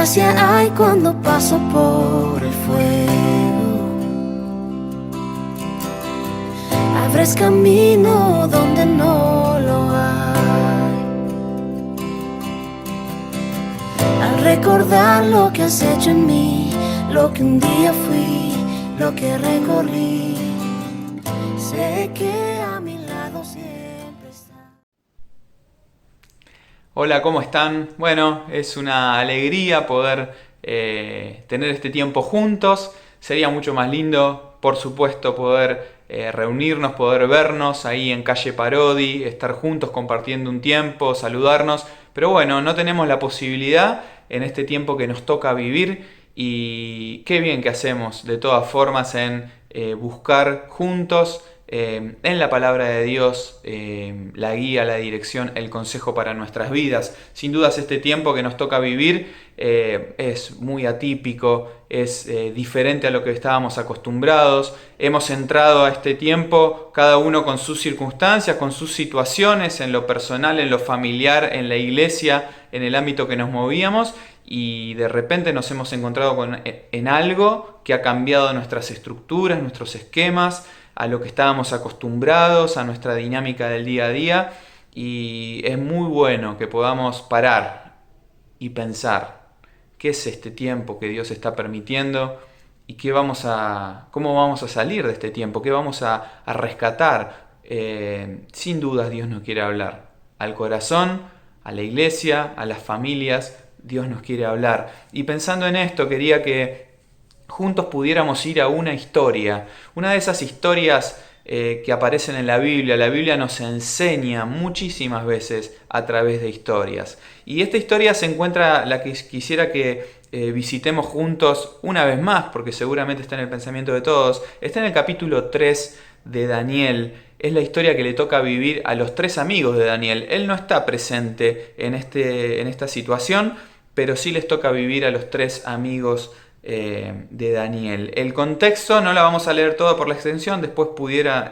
gracia hay cuando paso por el fuego. Abres camino donde no lo hay. Al recordar lo que has hecho en mí, lo que un día fui, lo que recorrí, sé que a mi lado siempre está. Hola, ¿cómo están? Bueno, es una alegría poder tener este tiempo juntos. Sería mucho más lindo, por supuesto, poder reunirnos, poder vernos ahí en calle Parodi, estar juntos compartiendo un tiempo, saludarnos. Pero bueno, no tenemos la posibilidad en este tiempo que nos toca vivir y qué bien que hacemos de todas formas en buscar juntos en la palabra de Dios la guía, la dirección, el consejo para nuestras vidas. Sin dudas este tiempo que nos toca vivir es muy atípico, es diferente a lo que estábamos acostumbrados. Hemos entrado a este tiempo cada uno con sus circunstancias, con sus situaciones, en lo personal, en lo familiar, en la iglesia, en el ámbito que nos movíamos, y de repente nos hemos encontrado en algo que ha cambiado nuestras estructuras, nuestros esquemas, a lo que estábamos acostumbrados, a nuestra dinámica del día a día, y es muy bueno que podamos parar y pensar qué es este tiempo que Dios está permitiendo y cómo vamos a salir de este tiempo, qué vamos a rescatar. Sin dudas Dios nos quiere hablar al corazón, a la iglesia, a las familias. Dios nos quiere hablar. Y pensando en esto, quería que juntos pudiéramos ir a una historia, una de esas historias que aparecen en la Biblia. La Biblia nos enseña muchísimas veces a través de historias. Y esta historia se encuentra, la que quisiera que visitemos juntos una vez más, porque seguramente está en el pensamiento de todos. Está en el capítulo 3 de Daniel. Es la historia que le toca vivir a los tres amigos de Daniel. Él no está presente en esta situación, pero sí les toca vivir a los tres amigos de Daniel. El contexto no la vamos a leer toda por la extensión, después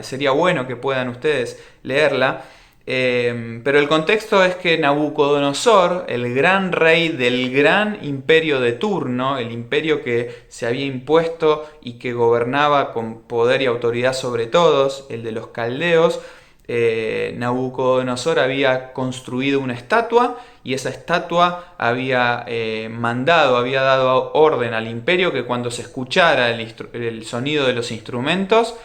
sería bueno que puedan ustedes leerla, pero el contexto es que Nabucodonosor, el gran rey del gran imperio de turno, el imperio que se había impuesto y que gobernaba con poder y autoridad sobre todos, el de los caldeos, Nabucodonosor había construido una estatua, y esa estatua había había dado orden al imperio que cuando se escuchara el sonido de los instrumentos,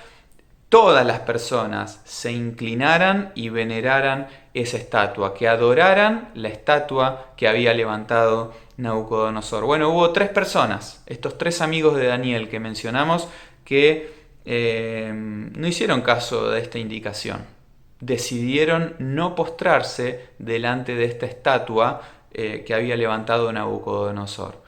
todas las personas se inclinaran y veneraran esa estatua, que adoraran la estatua que había levantado Nabucodonosor. Bueno, hubo tres personas, estos tres amigos de Daniel que mencionamos, que no hicieron caso de esta indicación. Decidieron no postrarse delante de esta estatua que había levantado Nabucodonosor.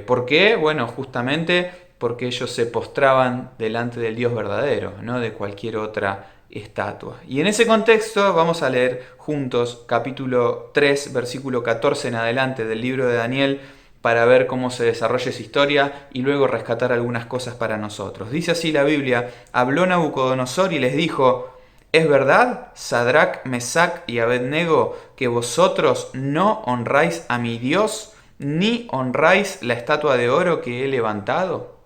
¿Por qué? Bueno, justamente porque ellos se postraban delante del Dios verdadero, no de cualquier otra estatua. Y en ese contexto vamos a leer juntos capítulo 3, versículo 14 en adelante del libro de Daniel, para ver cómo se desarrolla esa historia y luego rescatar algunas cosas para nosotros. Dice así la Biblia: habló Nabucodonosor y les dijo: ¿es verdad, Sadrac, Mesac y Abednego, que vosotros no honráis a mi Dios, ni honráis la estatua de oro que he levantado?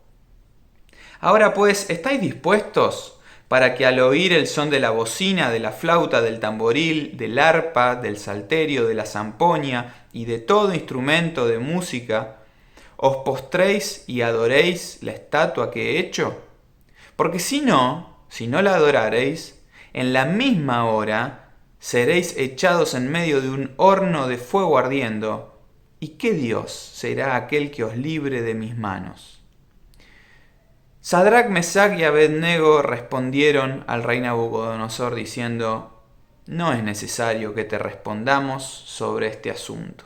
Ahora pues, ¿estáis dispuestos para que al oír el son de la bocina, de la flauta, del tamboril, del arpa, del salterio, de la zampoña y de todo instrumento de música, os postréis y adoréis la estatua que he hecho? Porque si no la adoraréis, en la misma hora seréis echados en medio de un horno de fuego ardiendo. ¿Y qué Dios será aquel que os libre de mis manos? Sadrac, Mesac y Abednego respondieron al rey Nabucodonosor diciendo: no es necesario que te respondamos sobre este asunto.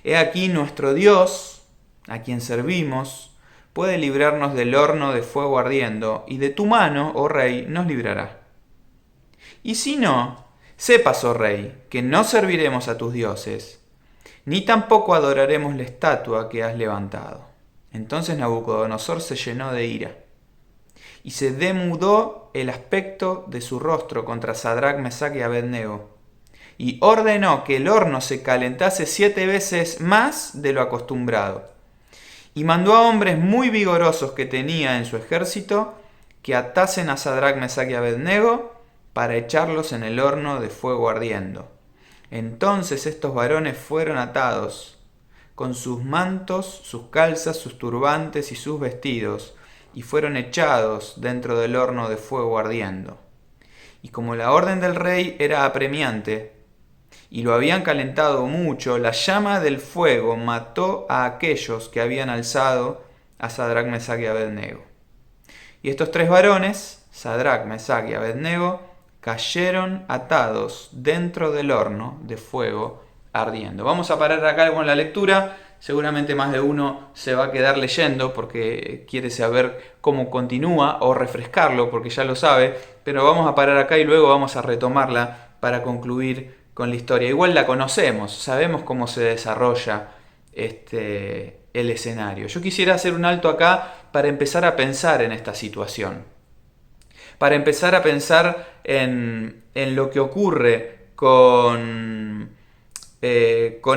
He aquí nuestro Dios, a quien servimos, puede librarnos del horno de fuego ardiendo, y de tu mano, oh rey, nos librará. Y si no, sepas, oh rey, que no serviremos a tus dioses, ni tampoco adoraremos la estatua que has levantado. Entonces Nabucodonosor se llenó de ira, y se demudó el aspecto de su rostro contra Sadrac, Mesac y Abednego. y ordenó que el horno se calentase 7 veces más de lo acostumbrado. Y mandó a hombres muy vigorosos que tenía en su ejército que atasen a Sadrach, Mesach y Abednego para echarlos en el horno de fuego ardiendo. Entonces estos varones fueron atados con sus mantos, sus calzas, sus turbantes y sus vestidos, y fueron echados dentro del horno de fuego ardiendo. Y como la orden del rey era apremiante, y lo habían calentado mucho, la llama del fuego mató a aquellos que habían alzado a Sadrach, Mesach y Abednego. Y estos 3 varones, Sadrach, Mesach y Abednego, cayeron atados dentro del horno de fuego ardiendo. Vamos a parar acá con la lectura. Seguramente más de uno se va a quedar leyendo porque quiere saber cómo continúa o refrescarlo porque ya lo sabe. Pero vamos a parar acá y luego vamos a retomarla para concluir con la historia. Igual la conocemos, sabemos cómo se desarrolla el escenario. Yo quisiera hacer un alto acá para empezar a pensar en esta situación. Para empezar a pensar en lo que ocurre con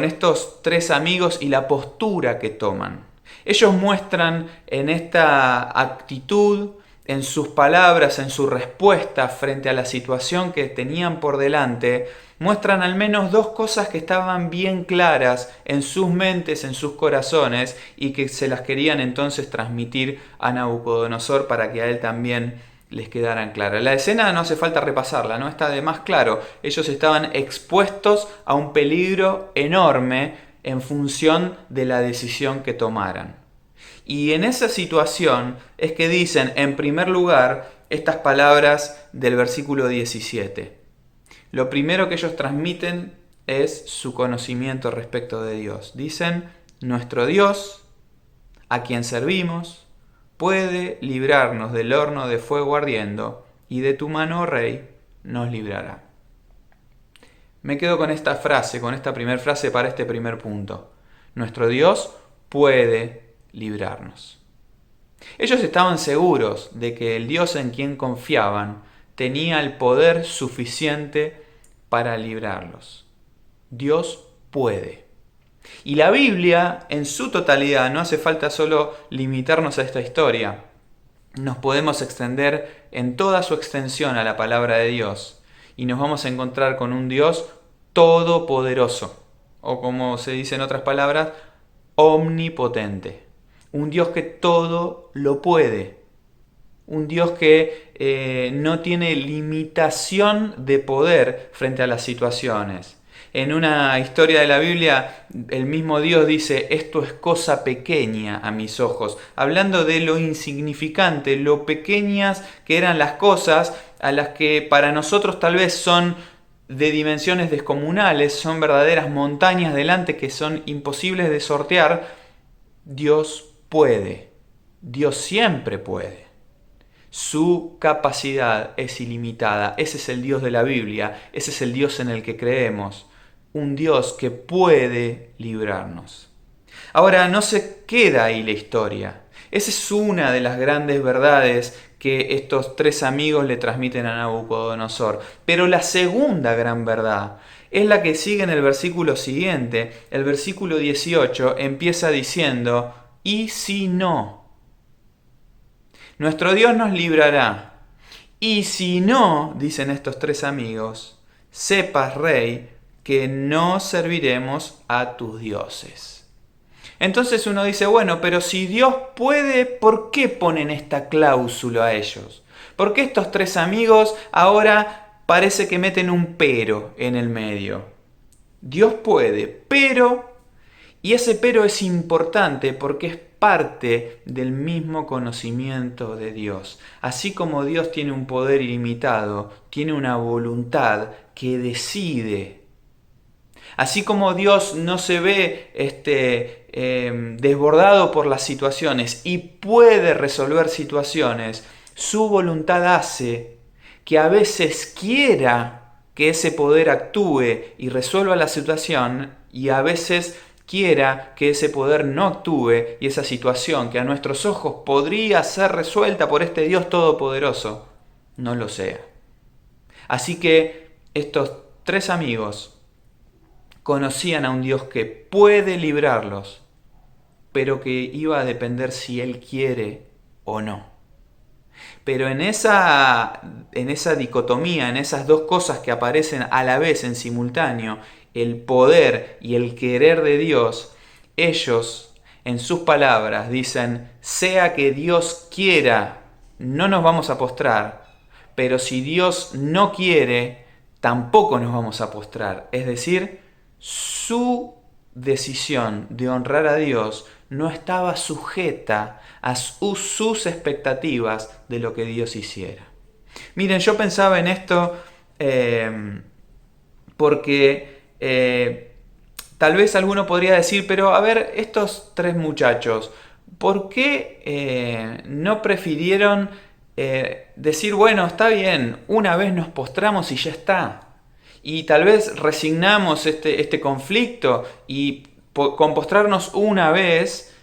estos 3 amigos y la postura que toman. Ellos muestran en esta actitud, en sus palabras, en su respuesta frente a la situación que tenían por delante, muestran al menos 2 cosas que estaban bien claras en sus mentes, en sus corazones, y que se las querían entonces transmitir a Nabucodonosor para que a él también les quedaran claras. La escena no hace falta repasarla, ¿no? Está de más claro. Ellos estaban expuestos a un peligro enorme en función de la decisión que tomaran. Y en esa situación es que dicen, en primer lugar, estas palabras del versículo 17. Lo primero que ellos transmiten es su conocimiento respecto de Dios. Dicen, nuestro Dios, a quien servimos, puede librarnos del horno de fuego ardiendo, y de tu mano, oh rey, nos librará. Me quedo con esta frase, con esta primera frase para este primer punto. Nuestro Dios puede librarnos. Ellos estaban seguros de que el Dios en quien confiaban tenía el poder suficiente para librarlos. Dios puede. Y la Biblia, en su totalidad, no hace falta solo limitarnos a esta historia. Nos podemos extender en toda su extensión a la palabra de Dios y nos vamos a encontrar con un Dios todopoderoso, o como se dice en otras palabras, omnipotente. Un Dios que todo lo puede. Un Dios que no tiene limitación de poder frente a las situaciones. En una historia de la Biblia, el mismo Dios dice, esto es cosa pequeña a mis ojos, hablando de lo insignificante, lo pequeñas que eran las cosas a las que para nosotros tal vez son de dimensiones descomunales, son verdaderas montañas delante que son imposibles de sortear. Dios puede, Dios siempre puede. Su capacidad es ilimitada. Ese es el Dios de la Biblia, ese es el Dios en el que creemos. Un Dios que puede librarnos. Ahora, no se queda ahí la historia. Esa es una de las grandes verdades que estos 3 amigos le transmiten a Nabucodonosor. Pero la segunda gran verdad es la que sigue en el versículo siguiente. El versículo 18 empieza diciendo, ¿y si no? Nuestro Dios nos librará. Y si no, dicen estos 3 amigos, sepas, rey, que no serviremos a tus dioses. Entonces uno dice, bueno, pero si Dios puede, ¿por qué ponen esta cláusula a ellos? ¿Por qué estos 3 amigos ahora parece que meten un pero en el medio? Dios puede, pero, y ese pero es importante porque es parte del mismo conocimiento de Dios. Así como Dios tiene un poder ilimitado, tiene una voluntad que decide. Así como Dios no se ve desbordado por las situaciones y puede resolver situaciones, su voluntad hace que a veces quiera que ese poder actúe y resuelva la situación y a veces quiera que ese poder no actúe y esa situación que a nuestros ojos podría ser resuelta por este Dios todopoderoso, no lo sea. Así que estos 3 amigos conocían a un Dios que puede librarlos, pero que iba a depender si Él quiere o no. Pero en esa dicotomía, en esas dos cosas que aparecen a la vez en simultáneo, el poder y el querer de Dios, ellos en sus palabras dicen, sea que Dios quiera, no nos vamos a postrar, pero si Dios no quiere, tampoco nos vamos a postrar. Es decir, su decisión de honrar a Dios no estaba sujeta a sus expectativas de lo que Dios hiciera. Miren, yo pensaba en esto porque tal vez alguno podría decir, pero a ver, estos 3 muchachos, ¿por qué no prefirieron decir, bueno, está bien, una vez nos postramos y ya está? Y tal vez resignamos este conflicto y con postrarnos una vez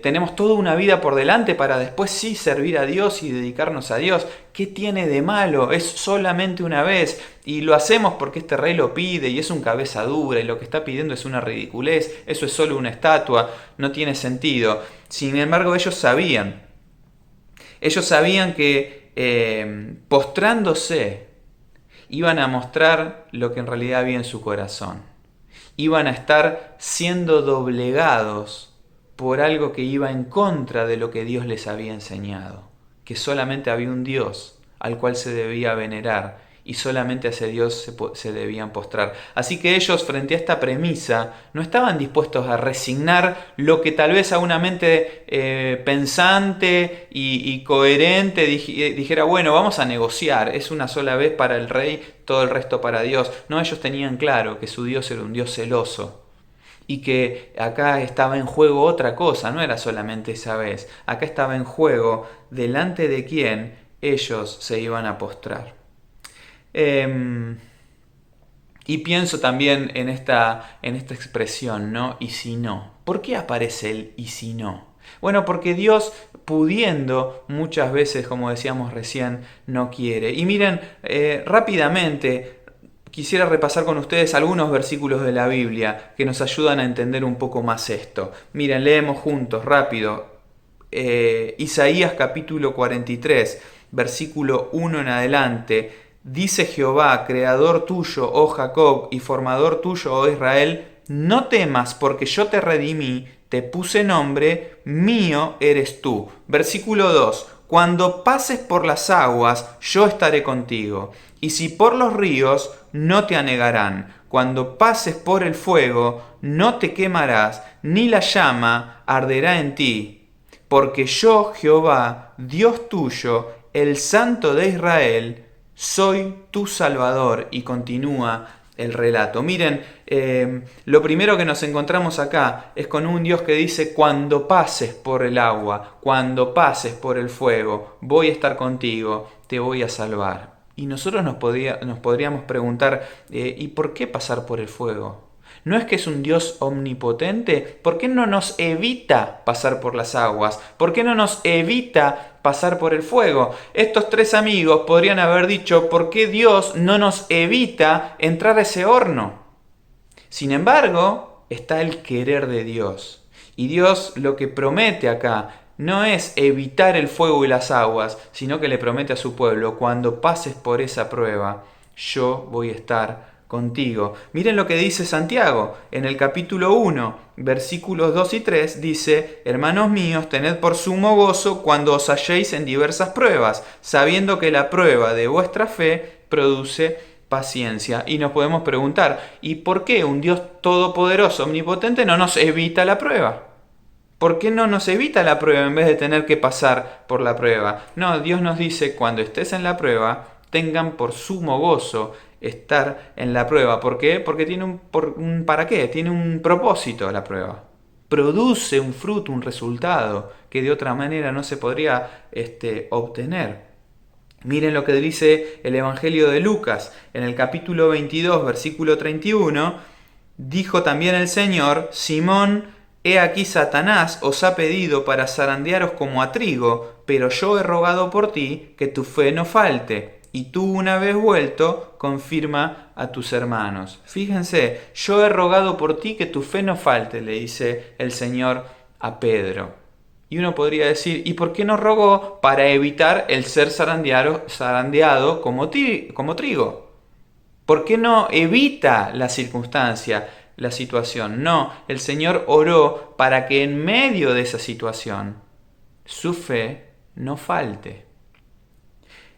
tenemos toda una vida por delante para después sí servir a Dios y dedicarnos a Dios. ¿Qué tiene de malo? Es solamente una vez y lo hacemos porque este rey lo pide y es un cabeza dura y lo que está pidiendo es una ridiculez, eso es solo una estatua, no tiene sentido. Sin embargo, ellos sabían que postrándose iban a mostrar lo que en realidad había en su corazón. Iban a estar siendo doblegados por algo que iba en contra de lo que Dios les había enseñado. Que solamente había un Dios al cual se debía venerar y solamente a ese Dios se debían postrar. Así que ellos, frente a esta premisa, no estaban dispuestos a resignar lo que tal vez a una mente pensante y coherente dijera, bueno, vamos a negociar, es una sola vez para el rey, todo el resto para Dios. No, ellos tenían claro que su Dios era un Dios celoso y que acá estaba en juego otra cosa, no era solamente esa vez. Acá estaba en juego delante de quién ellos se iban a postrar. Y pienso también en esta expresión, ¿no? Y si no. ¿Por qué aparece el y si no? Bueno, porque Dios, pudiendo, muchas veces, como decíamos recién, no quiere. Y miren, rápidamente quisiera repasar con ustedes algunos versículos de la Biblia que nos ayudan a entender un poco más esto. Miren, leemos juntos, rápido. Isaías capítulo 43, versículo 1 en adelante. Dice Jehová, creador tuyo, oh Jacob, y formador tuyo, oh Israel, no temas, porque yo te redimí, te puse nombre, mío eres tú. Versículo 2. Cuando pases por las aguas, yo estaré contigo. Y si por los ríos, no te anegarán. Cuando pases por el fuego, no te quemarás, ni la llama arderá en ti. Porque yo, Jehová, Dios tuyo, el Santo de Israel, soy tu Salvador. Y continúa el relato. Miren, lo primero que nos encontramos acá es con un Dios que dice, cuando pases por el agua, cuando pases por el fuego, voy a estar contigo, te voy a salvar. Y nosotros nos podríamos preguntar, ¿y por qué pasar por el fuego? ¿No es que es un Dios omnipotente? ¿Por qué no nos evita pasar por las aguas? ¿Por qué no nos evita pasar por el fuego? Estos 3 amigos podrían haber dicho, ¿por qué Dios no nos evita entrar a ese horno? Sin embargo, está el querer de Dios. Y Dios lo que promete acá no es evitar el fuego y las aguas, sino que le promete a su pueblo, cuando pases por esa prueba, yo voy a estar contigo. Miren lo que dice Santiago en el capítulo 1, versículos 2 y 3, dice, hermanos míos, tened por sumo gozo cuando os halléis en diversas pruebas, sabiendo que la prueba de vuestra fe produce paciencia. Y nos podemos preguntar, ¿y por qué un Dios todopoderoso, omnipotente, no nos evita la prueba? ¿Por qué no nos evita la prueba en vez de tener que pasar por la prueba? No, Dios nos dice, cuando estés en la prueba, tengan por sumo gozo estar en la prueba. ¿Por qué? Porque tiene un ¿para qué? Tiene un propósito la prueba. Produce un fruto, un resultado que de otra manera no se podría obtener. Miren lo que dice el Evangelio de Lucas en el capítulo 22, versículo 31. Dijo también el Señor, Simón, he aquí Satanás os ha pedido para zarandearos como a trigo, pero yo he rogado por ti que tu fe no falte. y tú una vez vuelto, confirma a tus hermanos. Fíjense, yo he rogado por ti que tu fe no falte, le dice el Señor a Pedro. Y uno podría decir, ¿y por qué no rogó? Para evitar el ser zarandeado como trigo. ¿Por qué no evita la circunstancia, la situación? No, el Señor oró para que en medio de esa situación su fe no falte.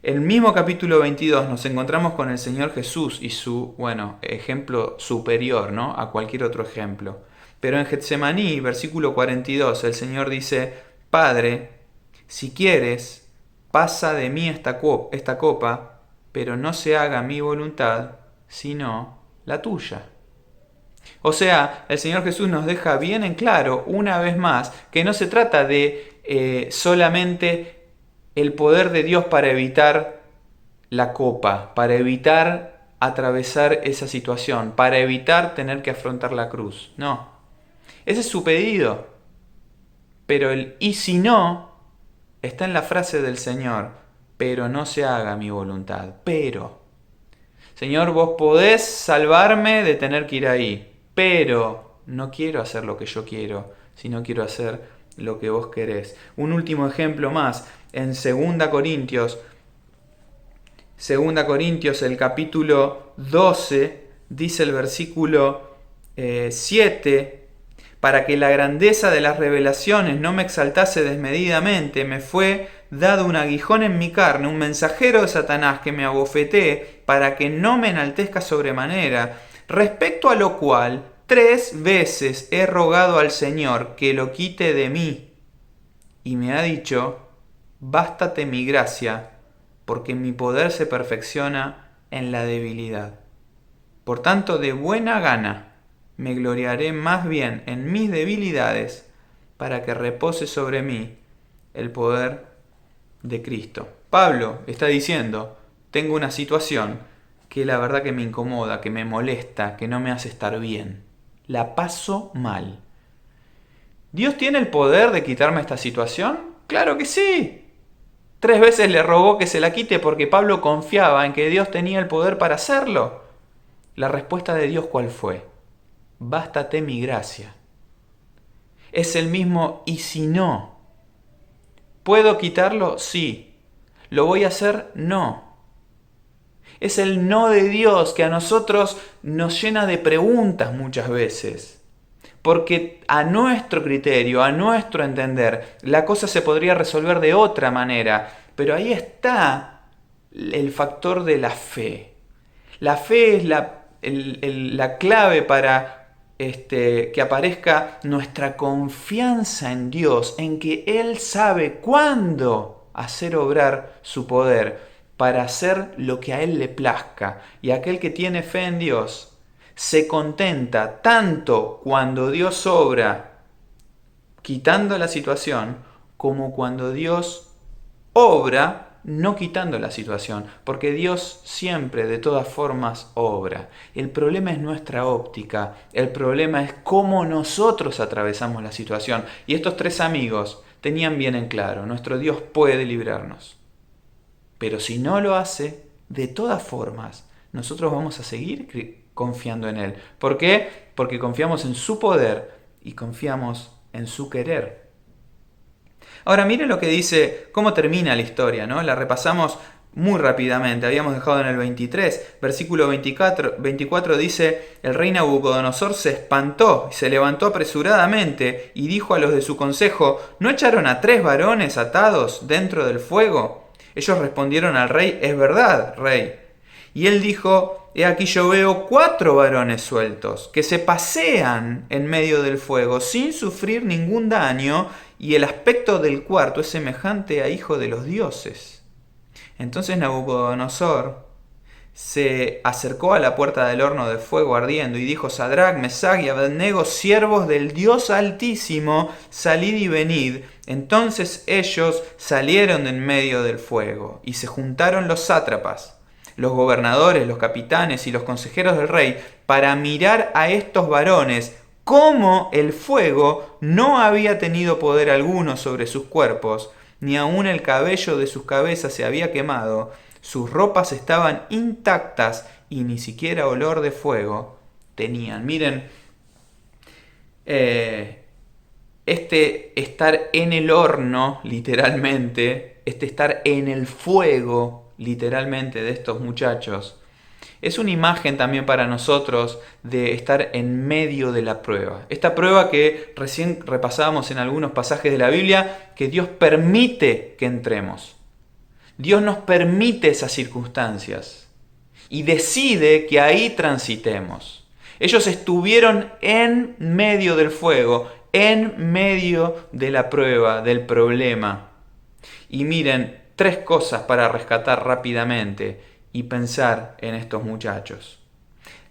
El mismo capítulo 22 nos encontramos con el Señor Jesús y su, ejemplo superior, ¿no?, a cualquier otro ejemplo. Pero en Getsemaní, versículo 42, el Señor dice, Padre, si quieres, pasa de mí esta copa, pero no se haga mi voluntad, sino la tuya. O sea, el Señor Jesús nos deja bien en claro, una vez más, que no se trata de solamente el poder de Dios para evitar la copa, para evitar atravesar esa situación, para evitar tener que afrontar la cruz. No, ese es su pedido. Pero el y si no está en la frase del Señor, pero no se haga mi voluntad. Pero, Señor, vos podés salvarme de tener que ir ahí, pero no quiero hacer lo que yo quiero, sino quiero hacer lo que vos querés. Un último ejemplo más, en 2 Corintios, el capítulo 12, dice el versículo 7, para que la grandeza de las revelaciones no me exaltase desmedidamente, me fue dado un aguijón en mi carne, un mensajero de Satanás que me abofeté, para que no me enaltezca sobremanera, respecto a lo cual 3 veces he rogado al Señor que lo quite de mí. Y me ha dicho, bástate mi gracia, porque mi poder se perfecciona en la debilidad. Por tanto, de buena gana me gloriaré más bien en mis debilidades, para que repose sobre mí el poder de Cristo. Pablo está diciendo, tengo una situación que la verdad que me incomoda, que me molesta, que no me hace estar bien. La paso mal. ¿Dios tiene el poder de quitarme esta situación? ¡Claro que sí! 3 veces le rogó que se la quite porque Pablo confiaba en que Dios tenía el poder para hacerlo. La respuesta de Dios, ¿cuál fue? Bástate mi gracia. Es el mismo y si no. ¿Puedo quitarlo? Sí. ¿Lo voy a hacer? No. Es el no de Dios que a nosotros nos llena de preguntas muchas veces. Porque a nuestro criterio, a nuestro entender, la cosa se podría resolver de otra manera. Pero ahí está el factor de la fe. La fe es la clave para que aparezca nuestra confianza en Dios, en que Él sabe cuándo hacer obrar su poder para hacer lo que a Él le plazca. Y aquel que tiene fe en Dios se contenta tanto cuando Dios obra quitando la situación, como cuando Dios obra no quitando la situación, porque Dios siempre, de todas formas, obra. El problema es nuestra óptica, el problema es cómo nosotros atravesamos la situación. Y estos 3 amigos tenían bien en claro, nuestro Dios puede librarnos. Pero si no lo hace, de todas formas, nosotros vamos a seguir confiando en Él. ¿Por qué? Porque confiamos en su poder y confiamos en su querer. Ahora miren lo que dice, cómo termina la historia, ¿no? La repasamos muy rápidamente, habíamos dejado en el 23, versículo 24 dice, el rey Nabucodonosor se espantó y se levantó apresuradamente y dijo a los de su consejo, ¿no echaron a 3 varones atados dentro del fuego? Ellos respondieron al rey, es verdad, rey. Y él dijo, he aquí yo veo 4 varones sueltos, que se pasean en medio del fuego sin sufrir ningún daño, y el aspecto del cuarto es semejante a hijo de los dioses. Entonces Nabucodonosor se acercó a la puerta del horno de fuego ardiendo y dijo, Sadrac, Mesach y Abednego, siervos del Dios Altísimo, salid y venid. Entonces ellos salieron de en medio del fuego, y se juntaron los sátrapas, los gobernadores, los capitanes y los consejeros del rey, para mirar a estos varones, cómo el fuego no había tenido poder alguno sobre sus cuerpos, ni aun el cabello de sus cabezas se había quemado, Sus ropas estaban intactas y ni siquiera olor de fuego tenían. Miren, este estar en el horno, literalmente, este estar en el fuego, literalmente, de estos muchachos, es una imagen también para nosotros de estar en medio de la prueba. Esta prueba que recién repasábamos en algunos pasajes de la Biblia, que Dios permite que entremos. Dios nos permite esas circunstancias y decide que ahí transitemos. Ellos estuvieron en medio del fuego, en medio de la prueba, del problema. Y miren, 3 cosas para rescatar rápidamente y pensar en estos muchachos.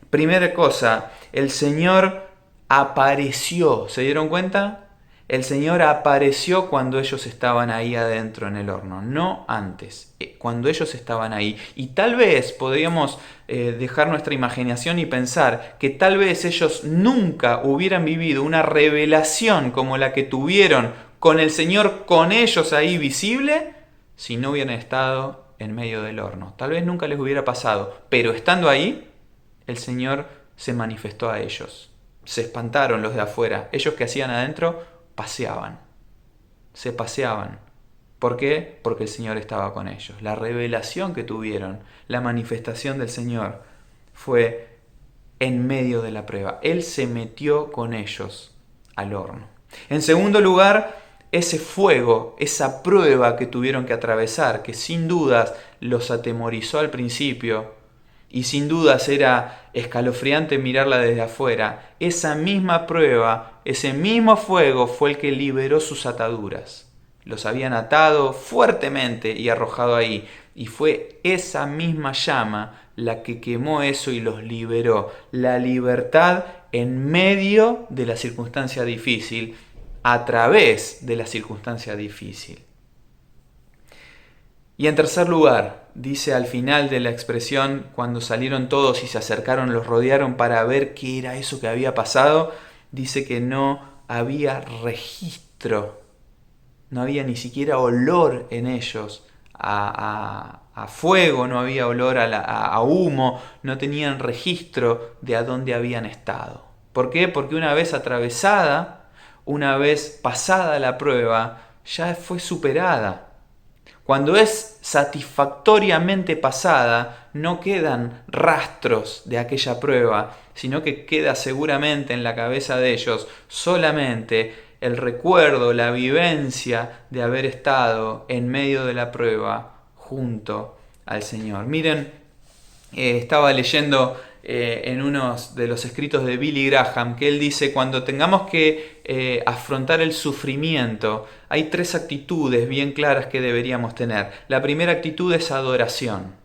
Primera cosa, el Señor apareció. ¿Se dieron cuenta? El Señor apareció cuando ellos estaban ahí adentro en el horno, no antes, cuando ellos estaban ahí. Y tal vez podríamos dejar nuestra imaginación y pensar que tal vez ellos nunca hubieran vivido una revelación como la que tuvieron con el Señor, con ellos ahí visible, si no hubieran estado en medio del horno. Tal vez nunca les hubiera pasado, pero estando ahí, el Señor se manifestó a ellos. Se espantaron los de afuera. Ellos que hacían adentro, paseaban. Se paseaban. ¿Por qué? Porque el Señor estaba con ellos. La revelación que tuvieron, la manifestación del Señor, fue en medio de la prueba. Él se metió con ellos al horno. En segundo lugar, ese fuego, esa prueba que tuvieron que atravesar, que sin dudas los atemorizó al principio, y sin dudas era escalofriante mirarla desde afuera, esa misma prueba, ese mismo fuego fue el que liberó sus ataduras. Los habían atado fuertemente y arrojado ahí, y fue esa misma llama la que quemó eso y los liberó. La libertad en medio de la circunstancia difícil, a través de la circunstancia difícil. Y en tercer lugar, dice al final de la expresión, cuando salieron todos y se acercaron, los rodearon para ver qué era eso que había pasado, dice que no había registro, no había ni siquiera olor en ellos a fuego, no había olor a humo, no tenían registro de a dónde habían estado. ¿Por qué? Porque una vez atravesada, una vez pasada la prueba, ya fue superada. Cuando es satisfactoriamente pasada, no quedan rastros de aquella prueba, sino que queda seguramente en la cabeza de ellos solamente el recuerdo, la vivencia de haber estado en medio de la prueba junto al Señor. Miren, estaba leyendo en uno de los escritos de Billy Graham, que él dice, cuando tengamos que afrontar el sufrimiento, hay 3 actitudes bien claras que deberíamos tener. La primera actitud es adoración.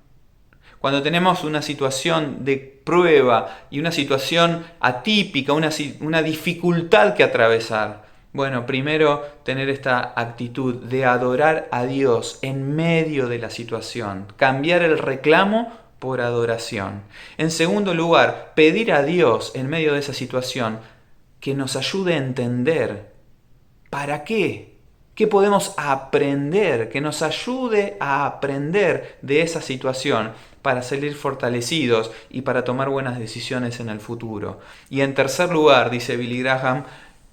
Cuando tenemos una situación de prueba y una situación atípica, una dificultad que atravesar, bueno, primero tener esta actitud de adorar a Dios en medio de la situación, cambiar el reclamo por adoración. En segundo lugar, pedir a Dios en medio de esa situación que nos ayude a entender para qué podemos aprender, que nos ayude a aprender de esa situación para salir fortalecidos y para tomar buenas decisiones en el futuro. Y en tercer lugar, dice Billy Graham,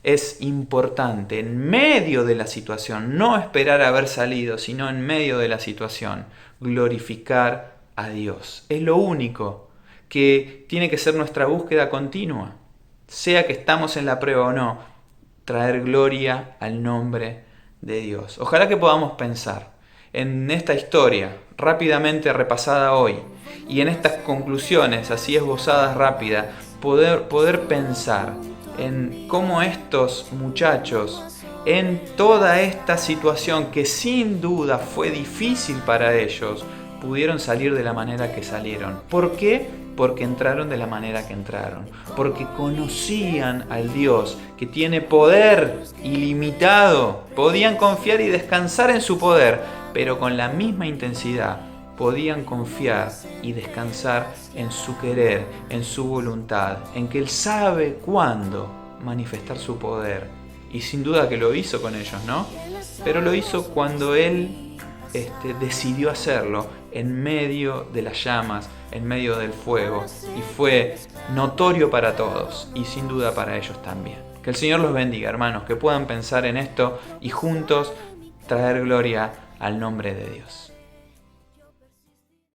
es importante en medio de la situación, no esperar a haber salido, sino en medio de la situación, glorificar a Dios. Es lo único que tiene que ser nuestra búsqueda continua, sea que estamos en la prueba o no, traer gloria al nombre de Dios. Ojalá que podamos pensar en esta historia rápidamente repasada hoy y en estas conclusiones así esbozadas rápidas, poder pensar en cómo estos muchachos, en toda esta situación que sin duda fue difícil para ellos, pudieron salir de la manera que salieron. ¿Por qué? Porque entraron de la manera que entraron. Porque conocían al Dios que tiene poder ilimitado. Podían confiar y descansar en su poder, pero con la misma intensidad podían confiar y descansar en su querer, en su voluntad, en que Él sabe cuándo manifestar su poder. Y sin duda que lo hizo con ellos, ¿no? Pero lo hizo cuando Él decidió hacerlo en medio de las llamas, en medio del fuego, y fue notorio para todos y sin duda para ellos también. Que el Señor los bendiga, hermanos, que puedan pensar en esto y juntos traer gloria al nombre de Dios.